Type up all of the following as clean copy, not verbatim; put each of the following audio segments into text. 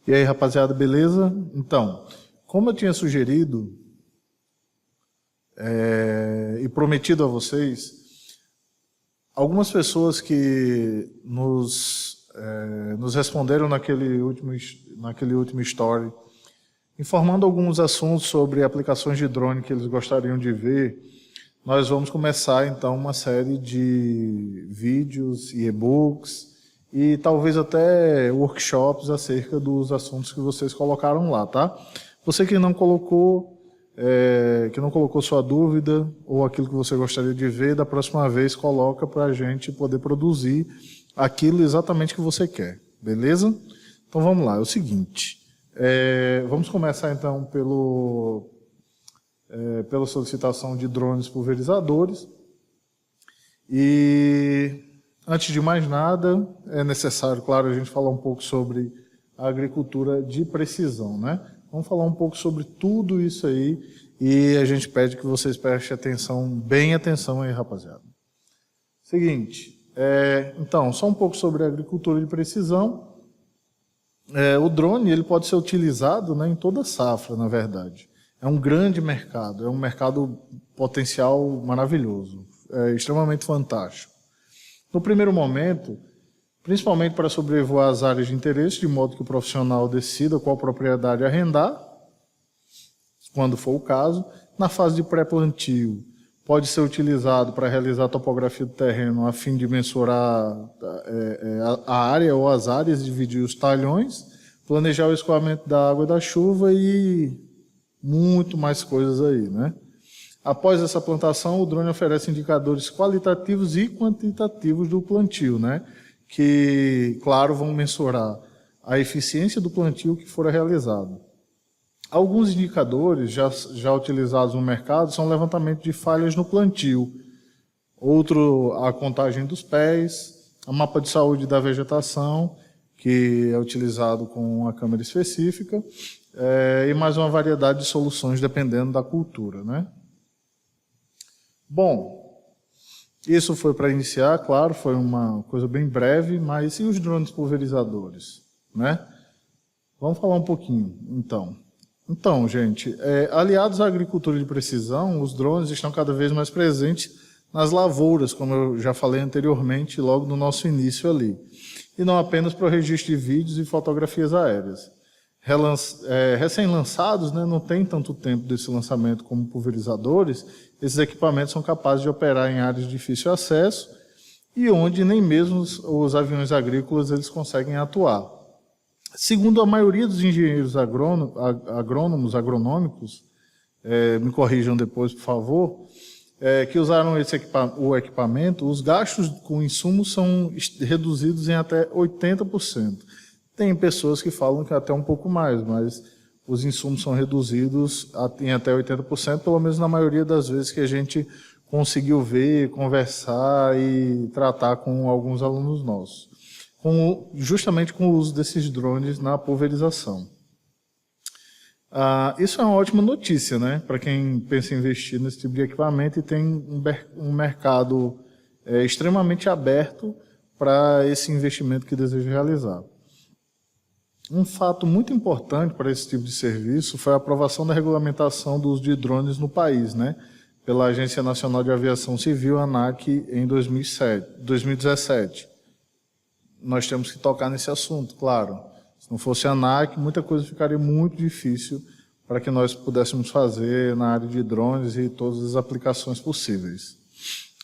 E aí, rapaziada, beleza? Então, como eu tinha sugerido e prometido a vocês, algumas pessoas que nos responderam naquele último story, informando alguns assuntos sobre aplicações de drone que eles gostariam de ver, nós vamos começar então uma série de vídeos e e-books e talvez até workshops acerca dos assuntos que vocês colocaram lá, tá? Você que não colocou sua dúvida ou aquilo que você gostaria de ver, da próxima vez coloca para a gente poder produzir aquilo exatamente que você quer, beleza? Então vamos lá, é o seguinte, vamos começar então pela solicitação de drones pulverizadores. E antes de mais nada, é necessário, claro, a gente falar um pouco sobre a agricultura de precisão, né? Vamos falar um pouco sobre tudo isso aí e a gente pede que vocês prestem atenção, bem atenção aí, rapaziada. Seguinte, então, só um pouco sobre a agricultura de precisão. O drone ele pode ser utilizado, né, em toda safra, na verdade. É um grande mercado, é um mercado potencial maravilhoso, extremamente fantástico. No primeiro momento, principalmente para sobrevoar as áreas de interesse, de modo que o profissional decida qual propriedade arrendar, quando for o caso. Na fase de pré-plantio, pode ser utilizado para realizar a topografia do terreno a fim de mensurar a área ou as áreas, dividir os talhões, planejar o escoamento da água e da chuva e muito mais coisas aí, né? Após essa plantação, o drone oferece indicadores qualitativos e quantitativos do plantio, né? Que, claro, vão mensurar a eficiência do plantio que for realizado. Alguns indicadores já utilizados no mercado são o levantamento de falhas no plantio, outro a contagem dos pés, a mapa de saúde da vegetação, que é utilizado com uma câmera específica, e mais uma variedade de soluções dependendo da cultura, né? Bom, isso foi para iniciar, claro, foi uma coisa bem breve, mas e os drones pulverizadores, né? Vamos falar um pouquinho, então. Então, gente, aliados à agricultura de precisão, os drones estão cada vez mais presentes nas lavouras, como eu já falei anteriormente, logo no nosso início ali. E não apenas para o registro de vídeos e fotografias aéreas. Recém-lançados, né, não tem tanto tempo desse lançamento como pulverizadores, esses equipamentos são capazes de operar em áreas de difícil acesso e onde nem mesmo os aviões agrícolas eles conseguem atuar. Segundo a maioria dos engenheiros agronômicos, me corrijam depois, por favor, que usaram o equipamento, os gastos com insumos são reduzidos em até 80%. Tem pessoas que falam que até um pouco mais, mas os insumos são reduzidos em até 80%, pelo menos na maioria das vezes que a gente conseguiu ver, conversar e tratar com alguns alunos nossos. Justamente com o uso desses drones na pulverização. Isso é uma ótima notícia, né, para quem pensa em investir nesse tipo de equipamento e tem um mercado extremamente aberto para esse investimento que deseja realizar. Um fato muito importante para esse tipo de serviço foi a aprovação da regulamentação do uso de drones no país, né, pela Agência Nacional de Aviação Civil, ANAC, em 2017. Nós temos que tocar nesse assunto, claro. Se não fosse a ANAC, muita coisa ficaria muito difícil para que nós pudéssemos fazer na área de drones e todas as aplicações possíveis.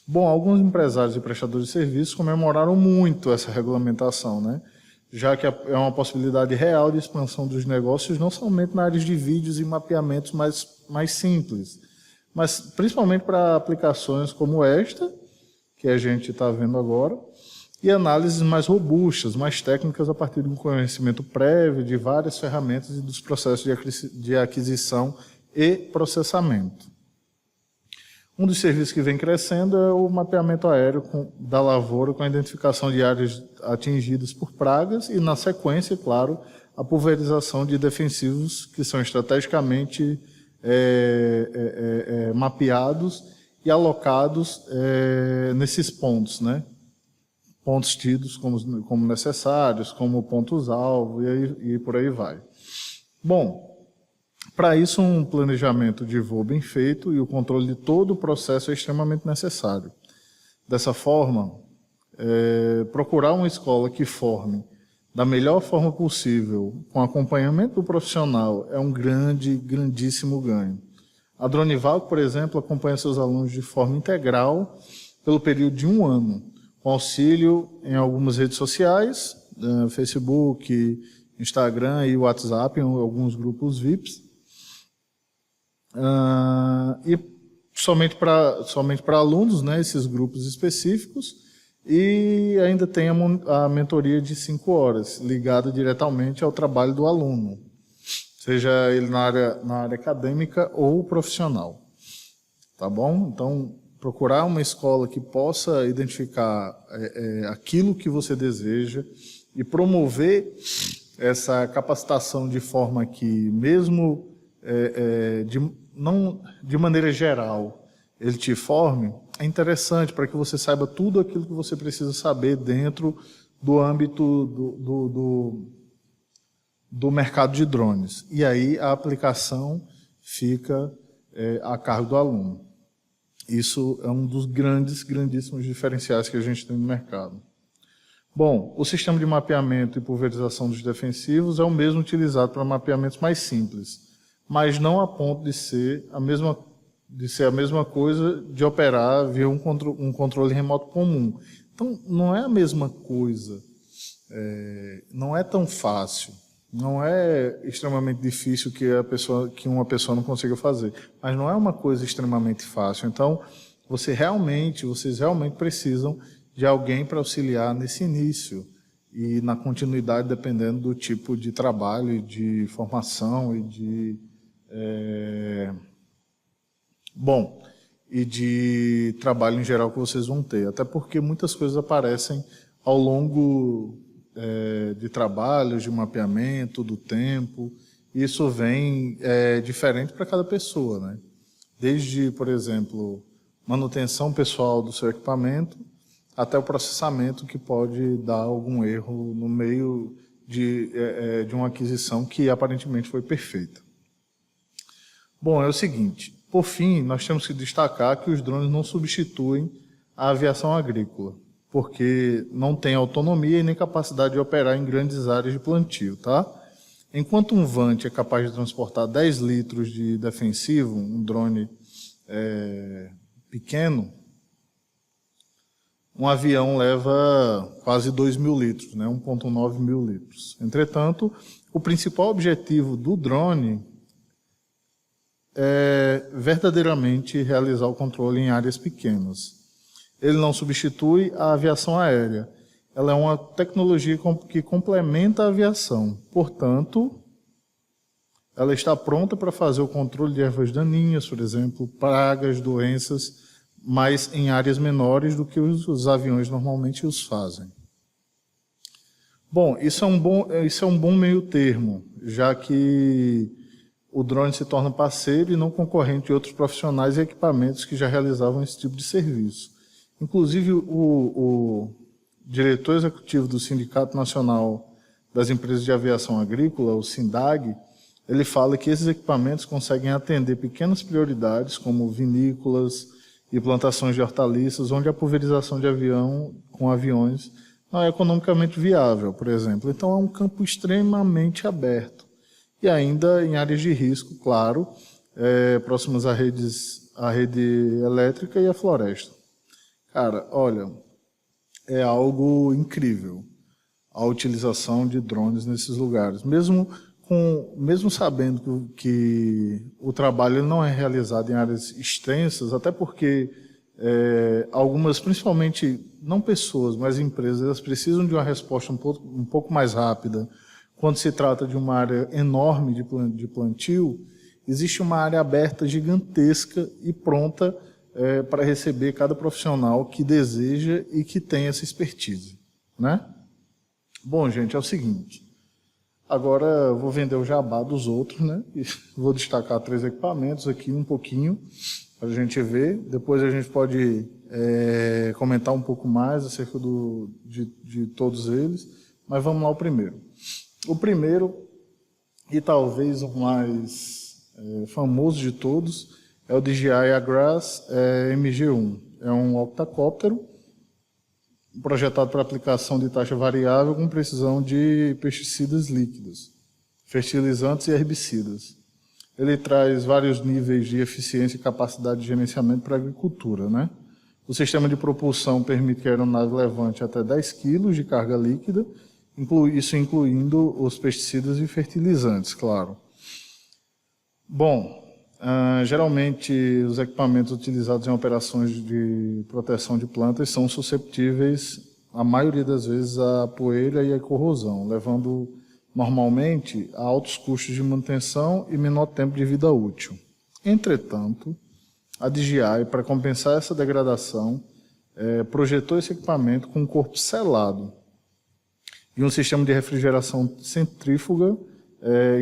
Bom, alguns empresários e prestadores de serviços comemoraram muito essa regulamentação, né? Já que é uma possibilidade real de expansão dos negócios, não somente na área de vídeos e mapeamentos mais simples, mas principalmente para aplicações como esta, que a gente está vendo agora, e análises mais robustas, mais técnicas a partir de um conhecimento prévio de várias ferramentas e dos processos de aquisição e processamento. Um dos serviços que vem crescendo é o mapeamento aéreo da lavoura com a identificação de áreas atingidas por pragas e, na sequência, claro, a pulverização de defensivos que são estrategicamente mapeados e alocados nesses pontos, né? pontos tidos como necessários, como pontos-alvo, e por aí vai. Bom, para isso, um planejamento de voo bem feito e o controle de todo o processo é extremamente necessário. Dessa forma, procurar uma escola que forme da melhor forma possível, com acompanhamento do profissional, é um grandíssimo ganho. A Dronival, por exemplo, acompanha seus alunos de forma integral pelo período de 1 ano, com auxílio em algumas redes sociais, Facebook, Instagram e WhatsApp, em alguns grupos VIPs, e somente para alunos, né, esses grupos específicos, e ainda tem a mentoria de 5 horas, ligada diretamente ao trabalho do aluno, seja ele na área acadêmica ou profissional. Tá bom? Então, procurar uma escola que possa identificar aquilo que você deseja e promover essa capacitação de forma que, mesmo não de maneira geral, ele te forme, é interessante para que você saiba tudo aquilo que você precisa saber dentro do âmbito do mercado de drones. E aí a aplicação fica a cargo do aluno. Isso é um dos grandíssimos diferenciais que a gente tem no mercado. Bom, o sistema de mapeamento e pulverização dos defensivos é o mesmo utilizado para mapeamentos mais simples, mas não a ponto de ser a mesma coisa de operar via um controle remoto comum. Então, não é a mesma coisa, não é tão fácil, não é extremamente difícil que uma pessoa não consiga fazer, mas não é uma coisa extremamente fácil. Então, vocês realmente precisam de alguém para auxiliar nesse início e na continuidade, dependendo do tipo de trabalho e de formação e de trabalho em geral que vocês vão ter. Até porque muitas coisas aparecem ao longo de trabalhos, de mapeamento, do tempo. Isso vem diferente para cada pessoa, né? Desde, por exemplo, manutenção pessoal do seu equipamento, até o processamento que pode dar algum erro no meio de uma aquisição que aparentemente foi perfeita. Bom, é o seguinte, por fim, nós temos que destacar que os drones não substituem a aviação agrícola, porque não tem autonomia e nem capacidade de operar em grandes áreas de plantio, tá? Enquanto um Vant é capaz de transportar 10 litros de defensivo, um drone pequeno, um avião leva quase 2.000 litros, né? 1,9 mil litros. Entretanto, o principal objetivo do drone é verdadeiramente realizar o controle em áreas pequenas. Ele não substitui a aviação aérea. Ela é uma tecnologia que complementa a aviação. Portanto, ela está pronta para fazer o controle de ervas daninhas, por exemplo, pragas, doenças, mas em áreas menores do que os aviões normalmente os fazem. Bom, isso é um bom meio termo, já que o drone se torna parceiro e não concorrente de outros profissionais e equipamentos que já realizavam esse tipo de serviço. Inclusive, o diretor executivo do Sindicato Nacional das Empresas de Aviação Agrícola, o SINDAG, ele fala que esses equipamentos conseguem atender pequenas prioridades, como vinícolas e plantações de hortaliças, onde a pulverização de avião com aviões não é economicamente viável, por exemplo. Então, é um campo extremamente aberto. E ainda em áreas de risco, claro, próximas à rede elétrica e à floresta. Cara, olha, é algo incrível a utilização de drones nesses lugares. Mesmo sabendo que o trabalho não é realizado em áreas extensas, até porque algumas, principalmente, não pessoas, mas empresas, elas precisam de uma resposta um pouco mais rápida. Quando se trata de uma área enorme de plantio, existe uma área aberta gigantesca e pronta para receber cada profissional que deseja e que tem essa expertise, né? Bom, gente, é o seguinte. Agora eu vou vender o jabá dos outros, né? E vou destacar 3 equipamentos aqui, um pouquinho, para a gente ver. Depois a gente pode comentar um pouco mais acerca de todos eles. Mas vamos lá o primeiro. O primeiro, e talvez o mais famoso de todos, é o DJI Agrax MG1. É um octacóptero projetado para aplicação de taxa variável com precisão de pesticidas líquidos, fertilizantes e herbicidas. Ele traz vários níveis de eficiência e capacidade de gerenciamento para a agricultura, né? O sistema de propulsão permite que a aeronave levante até 10 kg de carga líquida, isso incluindo os pesticidas e fertilizantes, claro. Bom, geralmente os equipamentos utilizados em operações de proteção de plantas são susceptíveis, a maioria das vezes, à poeira e à corrosão, levando normalmente a altos custos de manutenção e menor tempo de vida útil. Entretanto, a DJI, para compensar essa degradação, projetou esse equipamento com um corpo selado e um sistema de refrigeração centrífuga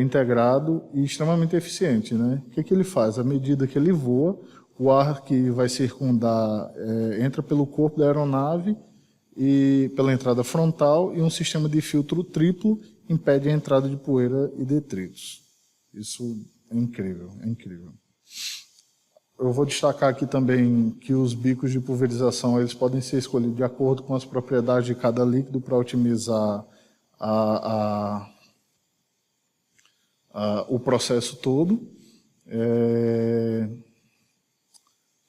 integrado e extremamente eficiente, né? O que ele faz? À medida que ele voa, o ar que vai circundar entra pelo corpo da aeronave e pela entrada frontal, e um sistema de filtro triplo impede a entrada de poeira e detritos. Isso é incrível, é incrível. Eu vou destacar aqui também que os bicos de pulverização eles podem ser escolhidos de acordo com as propriedades de cada líquido para otimizar o processo todo.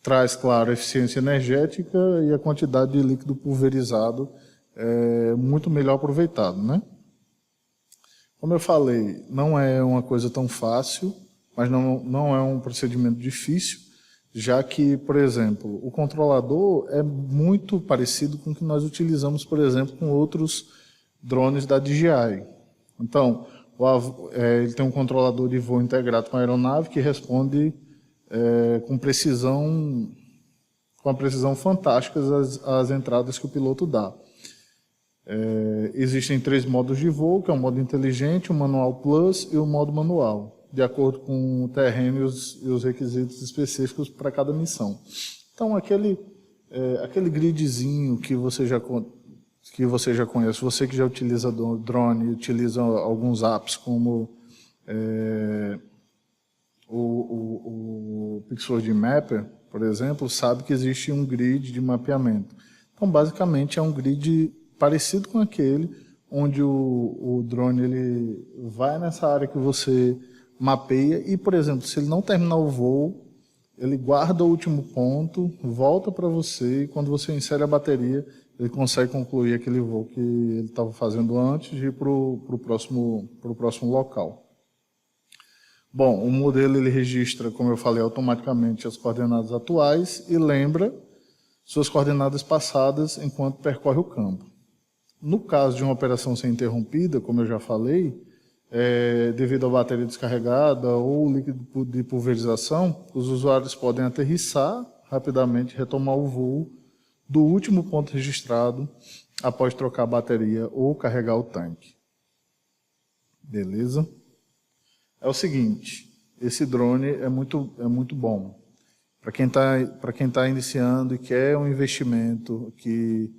Traz, claro, eficiência energética e a quantidade de líquido pulverizado muito melhor aproveitado, né? Como eu falei, não é uma coisa tão fácil, mas não é um procedimento difícil, já que, por exemplo, o controlador é muito parecido com o que nós utilizamos, por exemplo, com outros drones da DJI. Então, ele tem um controlador de voo integrado com a aeronave que responde com a precisão fantástica às entradas que o piloto dá. Existem 3 modos de voo, que é o modo inteligente, o manual plus e o modo manual, de acordo com o terreno e os requisitos específicos para cada missão. Então, aquele gridzinho que você já conhece, você que já utiliza drone, utiliza alguns apps como o Pixel Mapper, por exemplo, sabe que existe um grid de mapeamento. Então, basicamente, é um grid parecido com aquele, onde o drone ele vai nessa área que você mapeia e, por exemplo, se ele não terminar o voo, ele guarda o último ponto, volta para você e quando você insere a bateria, ele consegue concluir aquele voo que ele estava fazendo antes de ir para o próximo local. Bom, o modelo ele registra, como eu falei, automaticamente as coordenadas atuais e lembra suas coordenadas passadas enquanto percorre o campo. No caso de uma operação ser interrompida, como eu já falei, devido à bateria descarregada ou líquido de pulverização, os usuários podem aterrissar rapidamente e retomar o voo do último ponto registrado após trocar a bateria ou carregar o tanque. Beleza? É o seguinte, esse drone é muito bom. Para quem tá iniciando e quer um investimento que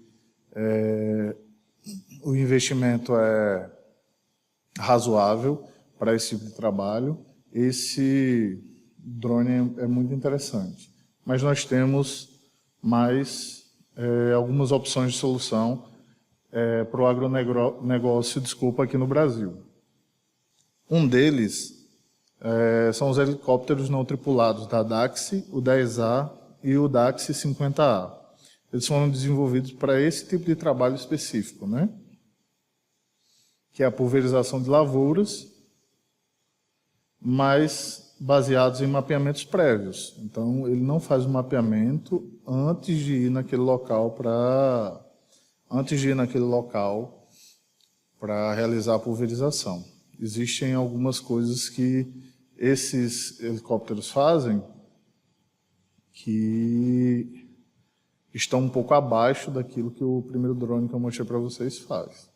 o investimento é razoável para esse tipo de trabalho, esse drone é muito interessante. Mas nós temos mais algumas opções de solução para o agronegócio, aqui no Brasil. Um deles são os helicópteros não tripulados da Daxi, o 10A e o Daxi 50A. Eles foram desenvolvidos para esse tipo de trabalho específico, né? Que é a pulverização de lavouras, mas baseados em mapeamentos prévios. Então, ele não faz o mapeamento antes de ir naquele local para realizar a pulverização. Existem algumas coisas que esses helicópteros fazem que estão um pouco abaixo daquilo que o primeiro drone que eu mostrei para vocês faz,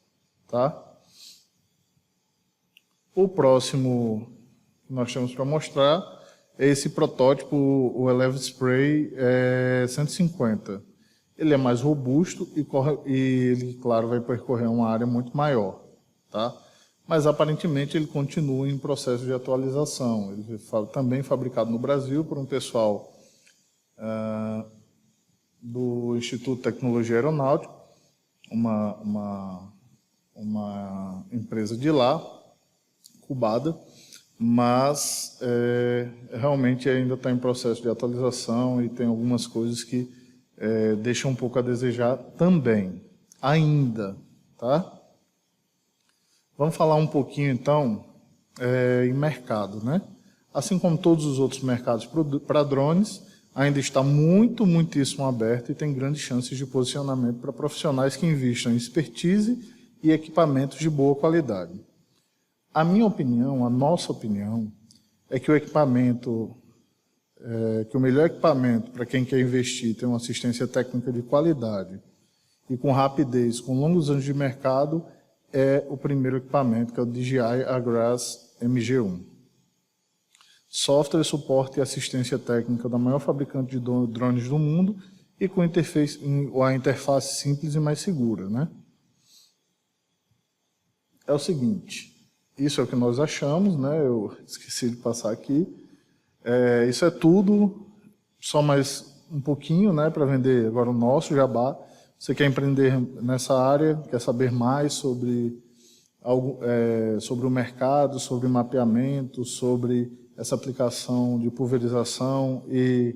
tá? O próximo que nós temos para mostrar é esse protótipo, o Eleve Spray 150. Ele é mais robusto e ele, claro, vai percorrer uma área muito maior, tá? Mas aparentemente ele continua em processo de atualização. Ele foi também fabricado no Brasil por um pessoal do Instituto de Tecnologia Aeronáutica, uma empresa de lá, cubada, mas realmente ainda está em processo de atualização e tem algumas coisas que deixam um pouco a desejar também, ainda, tá? Vamos falar um pouquinho, então, em mercado, né? Assim como todos os outros mercados para drones, ainda está muitíssimo aberto e tem grandes chances de posicionamento para profissionais que investam em expertise e equipamentos de boa qualidade. A minha opinião, a nossa opinião, é que o equipamento, que o melhor equipamento para quem quer investir, ter uma assistência técnica de qualidade e com rapidez, com longos anos de mercado, é o primeiro equipamento, que é o DJI Agrax MG1. Software, suporte e assistência técnica da maior fabricante de drones do mundo e com a interface simples e mais segura, né? É o seguinte, isso é o que nós achamos, né? Eu esqueci de passar aqui. Isso é tudo, só mais um pouquinho, né, para vender agora o nosso jabá. Você quer empreender nessa área, quer saber mais sobre o mercado, sobre mapeamento, sobre essa aplicação de pulverização e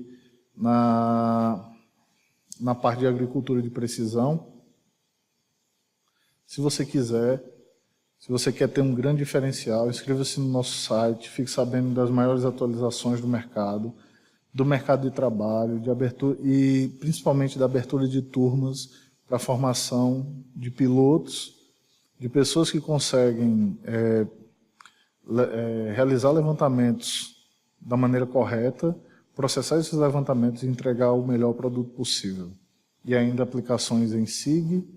na parte de agricultura de precisão. Se você quiser, se você quer ter um grande diferencial, inscreva-se no nosso site, fique sabendo das maiores atualizações do mercado de trabalho, de abertura e principalmente da abertura de turmas para a formação de pilotos, de pessoas que conseguem realizar levantamentos da maneira correta, processar esses levantamentos e entregar o melhor produto possível. E ainda aplicações em SIG,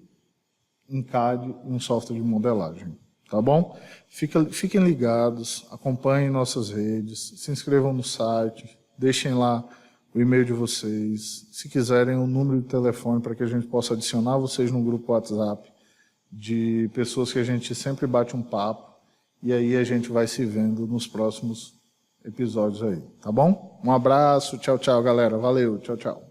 em CAD e em software de modelagem. Tá bom? Fiquem ligados, acompanhem nossas redes, se inscrevam no site, deixem lá o e-mail de vocês. Se quiserem, o número de telefone para que a gente possa adicionar vocês no grupo WhatsApp de pessoas que a gente sempre bate um papo. E aí a gente vai se vendo nos próximos episódios aí, tá bom? Um abraço, tchau, tchau, galera. Valeu, tchau, tchau.